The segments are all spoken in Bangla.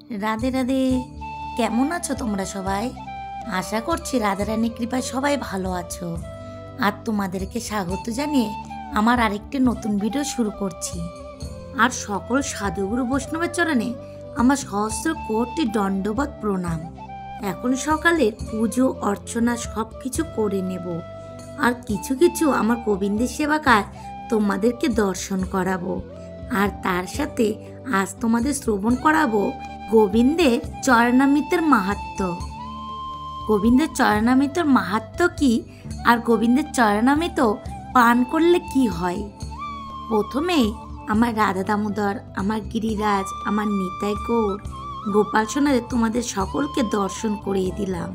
রাধে রাধে। কেমন আছো তোমরা সবাই? আশা করছি রাধারানীর কৃপায় সবাই ভালো আছো। আর তোমাদেরকে স্বাগত জানিয়ে আমার আরেকটি নতুন ভিডিও শুরু করছি। আর সকল সাধুগুরু বৈষ্ণবের চরণে আমার সহস্র কোটি দণ্ডবত প্রণাম। এখন সকালের পুজো অর্চনা সব কিছু করে নেব। আর কিছু কিছু আমার গোবিন্দের সেবাকার তোমাদেরকে দর্শন করাবো। আর তার সাথে আজ তোমাদের শ্রবণ করাবো গোবিন্দের চরণামৃতের মাহাত্ম্য। গোবিন্দের চরণামৃতের মাহাত্ম্য কি, আর গোবিন্দের চরণামৃত পান করলে কি হয়। প্রথমেই আমার রাধা দামোদর, আমার গিরিরাজ, আমার নিতাই গৌর, গোপাল সোনাদের তোমাদের সকলকে দর্শন করিয়ে দিলাম।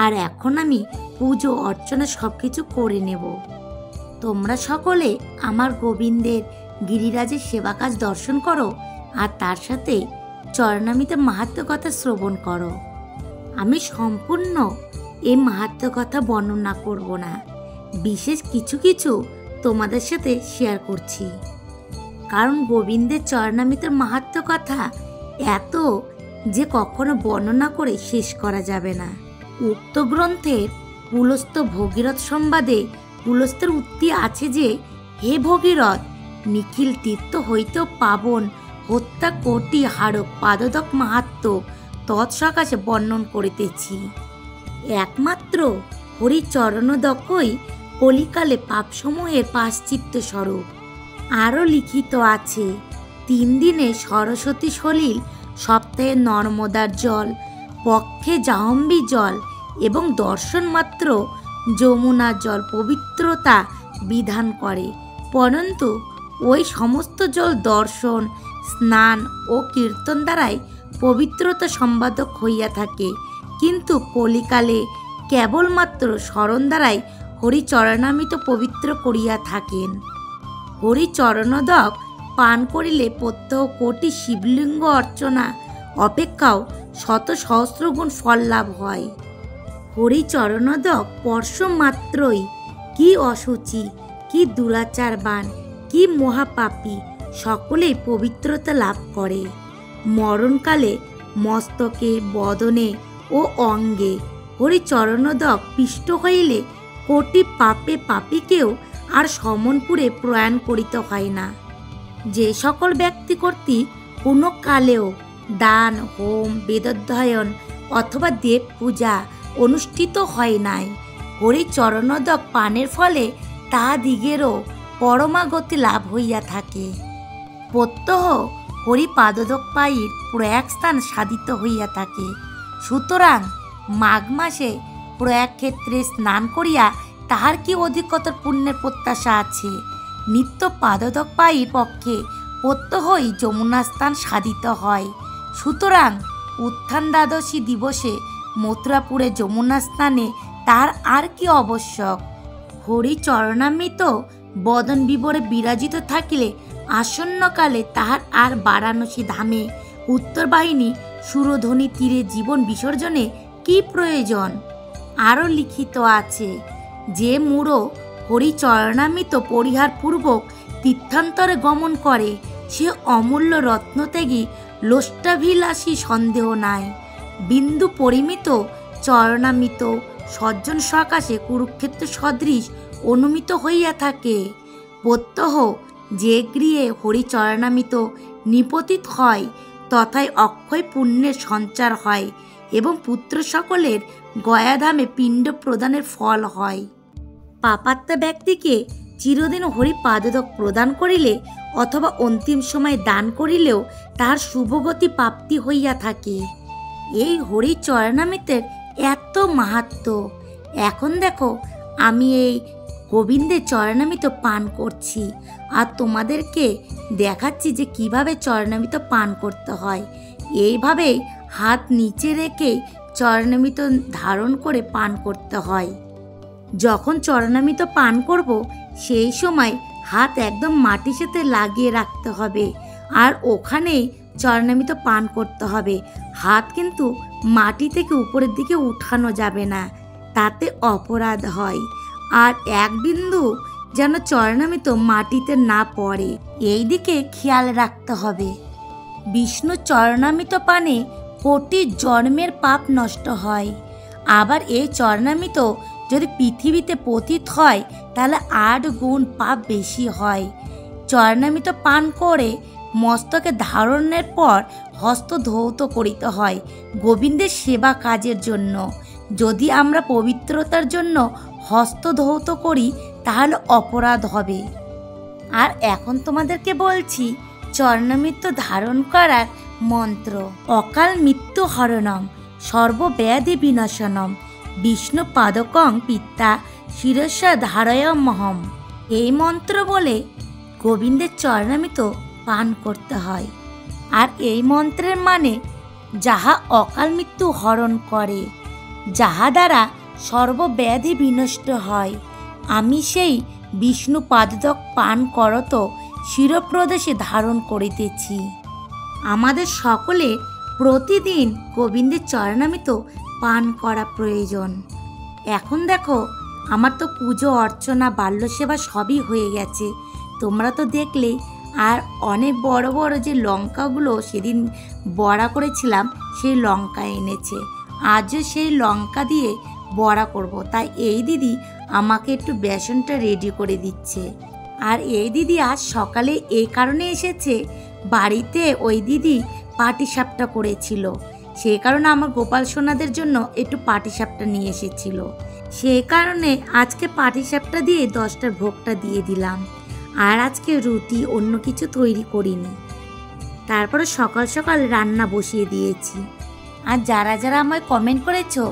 আর এখন আমি পুজো অর্চনা সব কিছু করে নেব। তোমরা সকলে আমার গোবিন্দের গিরিরাজের সেবা কাজ দর্শন করো, আর তার সাথে চরণামৃতের মাহাত্ম্য কথা শ্রবণ করো। আমি সম্পূর্ণ এই মাহাত্ম্য কথা বর্ণনা করব না, বিশেষ কিছু কিছু তোমাদের সাথে শেয়ার করছি। কারণ গোবিন্দের চরণামৃতের মাহাত্ম্য কথা এত যে কখনো বর্ণনা করে শেষ করা যাবে না। উক্ত গ্রন্থের পুলস্ত্য ভগীরথ সংবাদে পুলস্ত্যের উক্তি আছে যে, হে ভগীরথ, নিখিল তীর্থ হইতেও পাবন হত্যা কোটি হারক পাদদক মাহাত্ম্য তৎসকাশে বর্ণন করিতেছি। একমাত্র হরিচরণদকই কলিকালে পাপসমূহের প্রায়শ্চিত্ত স্বরূপ। আরও লিখিত আছে, 3 দিনে সরস্বতী সলিল, সপ্তাহে নর্মদার জল, পক্ষে জাহ্নবী জল এবং দর্শন মাত্র যমুনার জল পবিত্রতা বিধান করে। পরন্তু ওই সমস্ত জল দর্শন, স্নান ও কীর্তন দ্বারাই পবিত্রতা সম্পাদক হইয়া থাকে। কিন্তু কলিকালে কেবলমাত্র স্মরণ দ্বারাই হরিচরণামৃত পবিত্র করিয়া থাকেন। হরিচরণোদক পান করিলে প্রত্যহ কোটি শিবলিঙ্গ অর্চনা অপেক্ষাও শত সহস্র গুণ ফল লাভ হয়। হরিচরণোদক স্পর্শ মাত্রই কি অসুচি, কি দুরাচারবান, কি মহাপাপী সকলেই পবিত্রতা লাভ করে। মরণকালে মস্তকে, বদনে ও অঙ্গে হরিচরণোদক পিষ্ট হইলে কোটি পাপে পাপীকেও আর সমনপুরে প্রয়াণ করিতে হয় না। যে সকল ব্যক্তি কর্তৃক কোনো কালেও দান, হোম, বেদোধ্যয়ন অথবা দেব পূজা অনুষ্ঠিত হয় নাই, হরিচরণোদক পানের ফলে তাহাদিগেরও পরমাগতি লাভ হইয়া থাকে। প্রত্যহ হরিপাদোদক পায়ীর প্রয়াগ স্থান সাধিত হইয়া থাকে। সুতরাং মাঘ মাসে প্রয়াগ ক্ষেত্রে স্নান করিয়া তাহার কি অধিকতর পুণ্যের প্রত্যাশা আছে। নিত্য পাদোদক পায়ীর পক্ষে প্রত্যহই যমুনা স্থান সাধিত হয়। সুতরাং উত্থান দ্বাদশী দিবসে মথুরাপুরে যমুনা স্নানে তার আর কি আবশ্যক। হরিচরণামৃত বদন বিবরে বিরাজিত থাকিলে আসন্নকালে তাহার আর বারাণসী ধামে উত্তর বাহিনী সুরধ্বনি তীরে জীবন বিসর্জনে কি প্রয়োজন। আরও লিখিত আছে, যে মূঢ় হরিচরণামৃত পরিহার পূর্বক তীর্থান্তরে গমন করে, সে অমূল্য রত্নত্যাগী লোষ্টাভিলাষী সন্দেহ নাই। বিন্দু পরিমিত চরণামৃত সজ্জন সকাশে কুরুক্ষেত্র সদৃশ অনুমিত হইয়া থাকে। প্রত্যহ যে গৃহে হরিচরণামৃত নিপতিত হয়, তথায় অক্ষয় পুণ্যের সঞ্চার হয় এবং পুত্র সকলের গয়াধামে পিণ্ড প্রদানের ফল হয়। পাপাত্মা ব্যক্তিকে চিরদিন হরিপাদোদক প্রদান করিলে অথবা অন্তিম সময় দান করিলেও তার শুভগতি প্রাপ্তি হইয়া থাকে। এই হরিচরণামৃতের এত মাহাত্ম্য। এখন দেখো, আমি এই গোবিন্দের চরণামৃত পান করছি, আর তোমাদেরকে দেখাচ্ছি যে কিভাবে চরণামৃত পান করতে হয়। এইভাবেই হাত নিচে রেখে চরণামৃত ধারণ করে পান করতে হয়। যখন চরণামৃত পান করব, সেই সময় হাত একদম মাটির সাথে লাগিয়ে রাখতে হবে, আর ওখানেই চরণামৃত পান করতে হবে। হাত কিন্তু মাটি থেকে উপরের দিকে উঠানো যাবে না, তাতে অপরাধ হয়। আর এক বিন্দু যেন চরণামৃত মাটিতে না পড়ে, এই দিকে খেয়াল রাখতে হবে। বিষ্ণু চরণামৃত পানে কোটি জন্মের পাপ নষ্ট হয়। আবার এই চরণামৃত যদি পৃথিবীতে পতিত হয় তাহলে 8 গুণ পাপ বেশি হয়। চরণামৃত পান করে মস্তকে ধারণের পর হস্ত ধৌত করিতে হয় গোবিন্দের সেবা কাজের জন্য। যদি আমরা পবিত্রতার জন্য হস্ত ধৌত করি তাহলে অপরাধ হবে। আর এখন তোমাদেরকে বলছি চরণামৃত ধারণ করার মন্ত্র। অকাল মৃত্যু হরণম সর্বব্যাধি বিনাশনম বিষ্ণু পাদকং পিত্তা শিরস্যা ধারয়মহম। এই মন্ত্র বলে গোবিন্দের চরণামৃত পান করতে হয়। আর এই মন্ত্রের মানে যাহা অকাল মৃত্যু হরণ করে, যাহা দ্বারা সর্বব্যাধি বিনষ্ট হয়, আমি সেই বিষ্ণু পাদক পান করত শিরপ্রদেশে ধারণ করিতেছি। আমাদের সকলে প্রতিদিন গোবিন্দের চরণামৃত পান করা প্রয়োজন। এখন দেখো আমার তো পুজো অর্চনা বাল্য সেবা সবই হয়ে গেছে, তোমরা তো দেখলেই। আর অনেক বড় বড় যে লঙ্কাগুলো সেদিন বড়া করেছিলাম সেই লঙ্কা এনেছে, আজও সেই লঙ্কা দিয়ে বড়া করব। তাই এই দিদি আমাকে একটু বেসনটা রেডি করে দিচ্ছে। আর এই দিদি আজ সকালে এই কারণে এসেছে, বাড়িতে ওই দিদি পাটিসাপটা করেছিল, সেই কারণে আমার গোপাল সোনাদের জন্য একটু পাটিসাপটা নিয়ে এসেছিল। সেই কারণে আজকে পাটিসাপটা দিয়ে 10টার ভোগটা দিয়ে দিলাম। আর আজকে রুটি অন্য কিছু তৈরি করিনি। তারপরে সকাল সকাল রান্না বসিয়ে দিয়েছি। আর যারা যারা আমায় কমেন্ট করেছো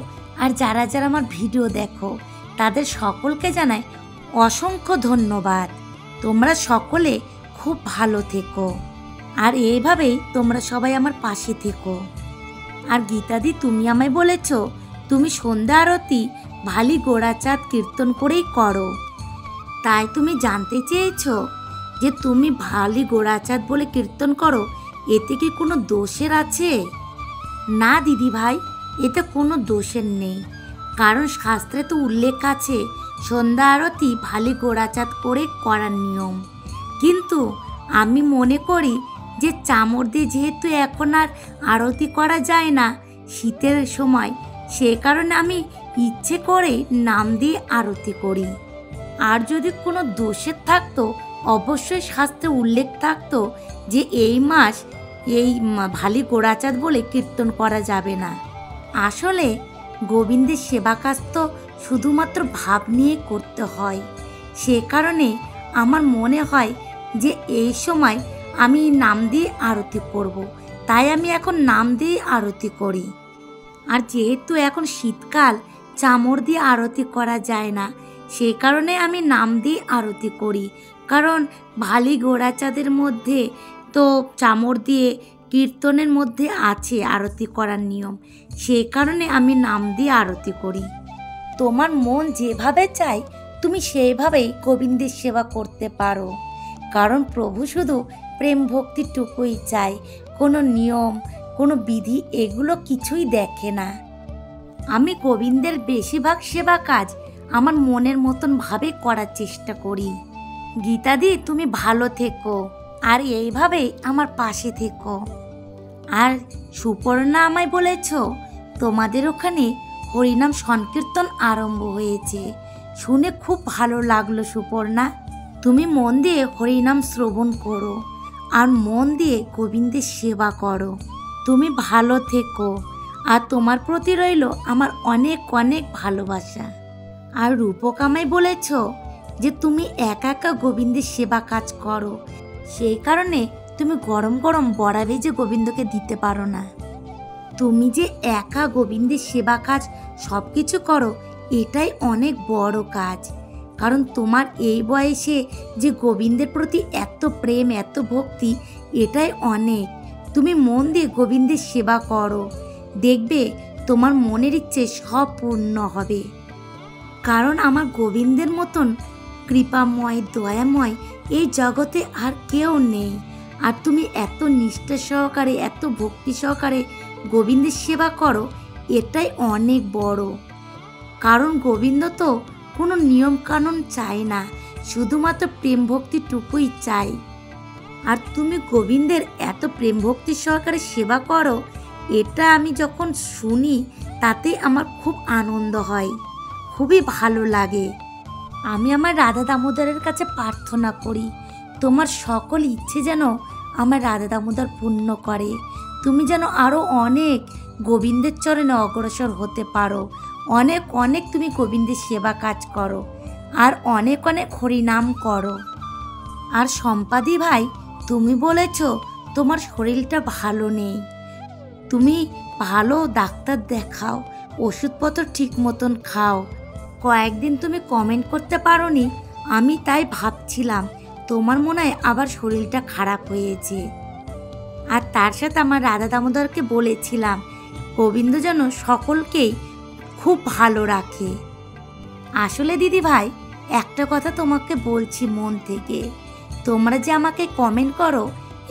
আর যারা যারা আমার ভিডিও দেখো তাদের সকলকে জানাই অসংখ্য ধন্যবাদ। তোমরা সকলে খুব ভালো থেকো আর এইভাবেই তোমরা সবাই আমার পাশে থেকো। আর গীতাদি তুমি আমায় বলেছ তুমি সন্ধ্যা আরতি ভালি গোড়াচাঁদ কীর্তন করেই করো, তাই তুমি জানতে চেয়েছো যে তুমি ভালি গোড়াচাঁদ বলে কীর্তন করো, এতে কি কোনো দোষের আছে? না দিদি ভাই, এতে কোনো দোষের নেই, কারণ শাস্ত্রে তো উল্লেখ আছে সন্ধ্যা আরতি ভালি গোড়াচাঁদ করে করার নিয়ম। কিন্তু আমি মনে করি যে চামড় দিয়ে যেহেতু এখন আর আরতি করা যায় না শীতের সময়, সে কারণে আমি ইচ্ছে করে নাম দিয়ে আরতি করি। আর যদি কোনো দোষের থাকতো অবশ্যই শাস্ত্রে উল্লেখ থাকতো যে এই মাস এই ভালি গোড়াচাঁদ বলে কীর্তন করা যাবে না। আসলে গোবিন্দের সেবা কাজ তো শুধুমাত্র ভাব নিয়ে করতে হয়, সে কারণে আমার মনে হয় যে এই সময় আমি নাম দিয়ে আরতি করব, তাই আমি এখন নাম দিয়ে আরতি করি। আর যেহেতু এখন শীতকাল চামড় দিয়ে আরতি করা যায় না, সে কারণে আমি নাম দিয়ে আরতি করি, কারণ ভালি গোড়াচাঁদের মধ্যে তো চামড় দিয়ে কীর্তনের মধ্যে আছে আরতি করার নিয়ম, সেই কারণে আমি নাম দিয়ে আরতি করি। তোমার মন যেভাবে চায় তুমি সেইভাবেই গোবিন্দের সেবা করতে পারো, কারণ প্রভু শুধু প্রেম ভক্তিটুকুই চায়, কোনো নিয়ম কোনো বিধি এগুলো কিছুই দেখে না। আমি গোবিন্দের বেশিরভাগ সেবা কাজ আমার মনের মতন ভাবে করার চেষ্টা করি। গীতাদি তুমি ভালো থেকো আর এইভাবেই আমার পাশে থেকো। আর সুপর্ণা আমায় বলেছ তোমাদের ওখানে হরিনাম সংকীর্তন আরম্ভ হয়েছে, শুনে খুব ভালো লাগলো সুপর্ণা। তুমি মন দিয়ে হরিনাম শ্রবণ করো আর মন দিয়ে গোবিন্দের সেবা করো। তুমি ভালো থেকো আর তোমার প্রতি রইল আমার অনেক অনেক ভালোবাসা। আর রূপক আমায় বলেছ যে তুমি একা একা গোবিন্দের সেবা কাজ করো, সেই কারণে তুমি গরম গরম বড়া ভেজে গোবিন্দকে দিতে পারো না। তুমি যে একা গোবিন্দের সেবা কাজ সব কিছু করো এটাই অনেক বড় কাজ, কারণ তোমার এই বয়সে যে গোবিন্দের প্রতি এত প্রেম এত ভক্তি এটাই অনেক। তুমি মন দিয়ে গোবিন্দের সেবা করো, দেখবে তোমার মনের ইচ্ছে সব পূর্ণ হবে, কারণ আমার গোবিন্দের মতন কৃপাময় দয়াময় এই জগতে আর কেউ নেই। আর তুমি এত নিষ্ঠা সহকারে এত ভক্তি সহকারে গোবিন্দের সেবা করো এটাই অনেক বড়, কারণ গোবিন্দ তো কোনো নিয়ম কানুন চায় না, শুধুমাত্র প্রেম ভক্তিটুকুই চাই। আর তুমি গোবিন্দের এত প্রেম ভক্তি সহকারে সেবা করো, এটা আমি যখন শুনি তাতে আমার খুব আনন্দ হয়, খুবই ভালো লাগে। আমি আমার রাধা দামোদরের কাছে প্রার্থনা করি তোমার সকল ইচ্ছে যেন আমার রাধা দামোদর পূর্ণ করে। তুমি যেন আরও অনেক গোবিন্দের চরণে অগ্রসর হতে পারো, অনেক অনেক তুমি গোবিন্দের সেবা কাজ করো, আর অনেক অনেক হরিনাম করো। আর সম্পাদি ভাই, তুমি বলেছ তোমার শরীরটা ভালো নেই, তুমি ভালো ডাক্তার দেখাও, ওষুধপত্র ঠিক মতন খাও। কয়েকদিন তুমি কমেন্ট করতে পারোনি, আমি তাই ভাবছিলাম তোমার মনে হয় আবার শরীরটা খারাপ হয়েছে। আর তার সাথে আমার রাধা দামোদরকে বলেছিলাম গোবিন্দ যেন সকলকেই খুব ভালো রাখে। আসলে দিদি ভাই, একটা কথা তোমাকে বলছি মন থেকে, তোমরা যে আমাকে কমেন্ট করো,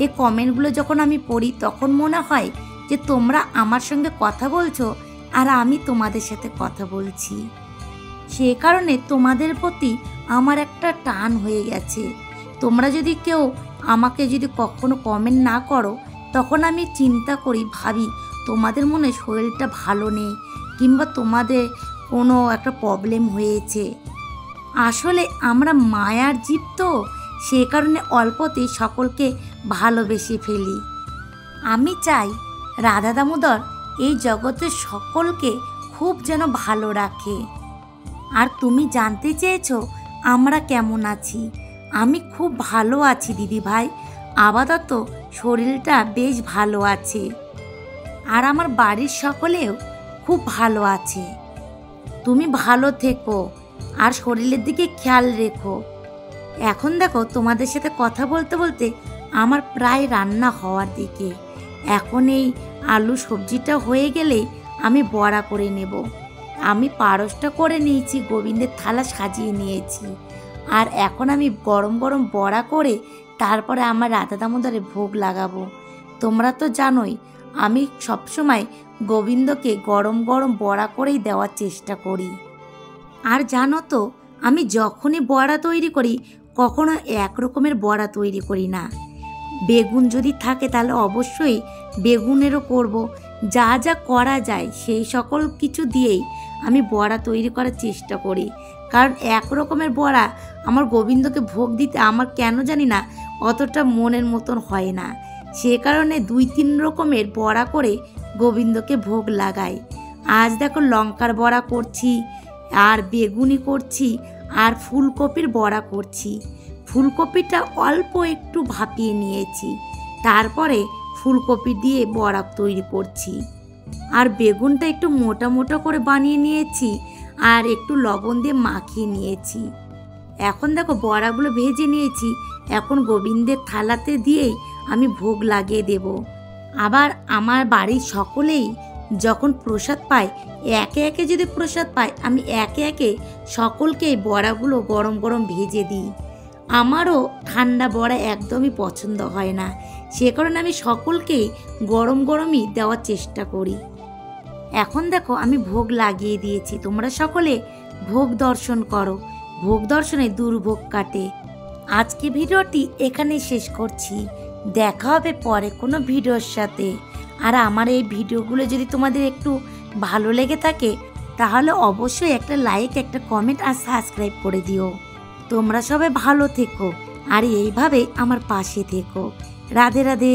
এই কমেন্টগুলো যখন আমি পড়ি তখন মনে হয় যে তোমরা আমার সঙ্গে কথা বলছো আর আমি তোমাদের সাথে কথা বলছি। সে কারণে তোমাদের প্রতি আমার একটা টান হয়ে গেছে। তোমরা যদি কেউ আমাকে যদি কখনো কমেন্ট না করো, তখন আমি চিন্তা করি, ভাবি তোমাদের মনে শরীরটা ভালো নেই কিংবা তোমাদের কোনো একটা প্রবলেম হয়েছে। আসলে আমরা মায়ার জীব তো, সে কারণে অল্পতেই সকলকে ভালোবেসে ফেলি। আমি চাই রাধা দামোদর এই জগতের সকলকে খুব যেন ভালো রাখে। আর তুমি জানতে চেয়েছো আমরা কেমন আছি। আমি খুব ভালো আছি দিদি ভাই, আপাতত শরীরটা বেশ ভালো আছে, আর আমার বাড়ির সকলেও খুব ভালো আছে। তুমি ভালো থেকো আর শরীরের দিকে খেয়াল রেখো। এখন দেখো তোমাদের সাথে কথা বলতে বলতে আমার প্রায় রান্না হওয়ার দিকে। এখন এই আলু সবজিটা হয়ে গেলেই আমি বড়া করে নেব। আমি পারসটা করে নিয়েছি, গোবিন্দের থালা সাজিয়ে নিয়েছি, আর এখন আমি গরম গরম বড়া করে তারপরে আমার রাধা দামোদরে ভোগ লাগাবো। তোমরা তো জানোই আমি সবসময় গোবিন্দকে গরম গরম বড়া করেই দেওয়ার চেষ্টা করি। আর জানো তো, আমি যখনই বড়া তৈরি করি কখনো এক রকমের বড়া তৈরি করি না। বেগুন যদি থাকে তাহলে অবশ্যই বেগুনেরও করব। যা যা করা যায় সেই সকল কিছু দিয়েই আমি বড়া তৈরি করার চেষ্টা করি, কারণ এক রকমের বড়া আমার গোবিন্দকে ভোগ দিতে আমার কেন জানি না অতটা মনের মতন হয় না। সে কারণে 2-3 রকমের বড়া করে গোবিন্দকে ভোগ লাগাই। আজ দেখো লঙ্কার বড়া করছি, আর বেগুনি করছি, আর ফুলকপির বড়া করছি। ফুলকপিটা অল্প একটু ভাপিয়ে নিয়েছি, তারপরে ফুলকপি দিয়ে বড়া তৈরি করছি। আর বেগুনটা একটু মোটা মোটা করে বানিয়ে নিয়েছি, আর একটু লবণ দিয়ে মাখিয়ে নিয়েছি। এখন দেখো বড়াগুলো ভেজে নিয়েছি, এখন গোবিন্দের থালাতে দিয়েই আমি ভোগ লাগিয়ে দেব। আবার আমার বাড়ির সকলেই যখন প্রসাদ পায়, একে একে যদি প্রসাদ পায়, আমি একে একে সকলকে বড়াগুলো গরম গরম ভেজে দিই। আমারও ঠান্ডা বড়া একদমই পছন্দ হয় না, সে কারণে আমি সকলকেই গরম গরমই দেওয়ার চেষ্টা করি। এখন দেখো আমি ভোগ লাগিয়ে দিয়েছি, তোমরা সকলে ভোগ দর্শন করো, ভোগ দর্শনে দুর্ভোগ কাটে। আজকে ভিডিওটি এখানেই শেষ করছি, দেখা হবে পরে কোনো ভিডিওর সাথে। আর আমার এই ভিডিওগুলো যদি তোমাদের একটু ভালো লেগে থাকে তাহলে অবশ্যই একটা লাইক, একটা কমেন্ট আর সাবস্ক্রাইব করে দিও। তোমরা সবাই ভালো থেকো আর এইভাবে আমার পাশে থেকো। রাধে রাধে।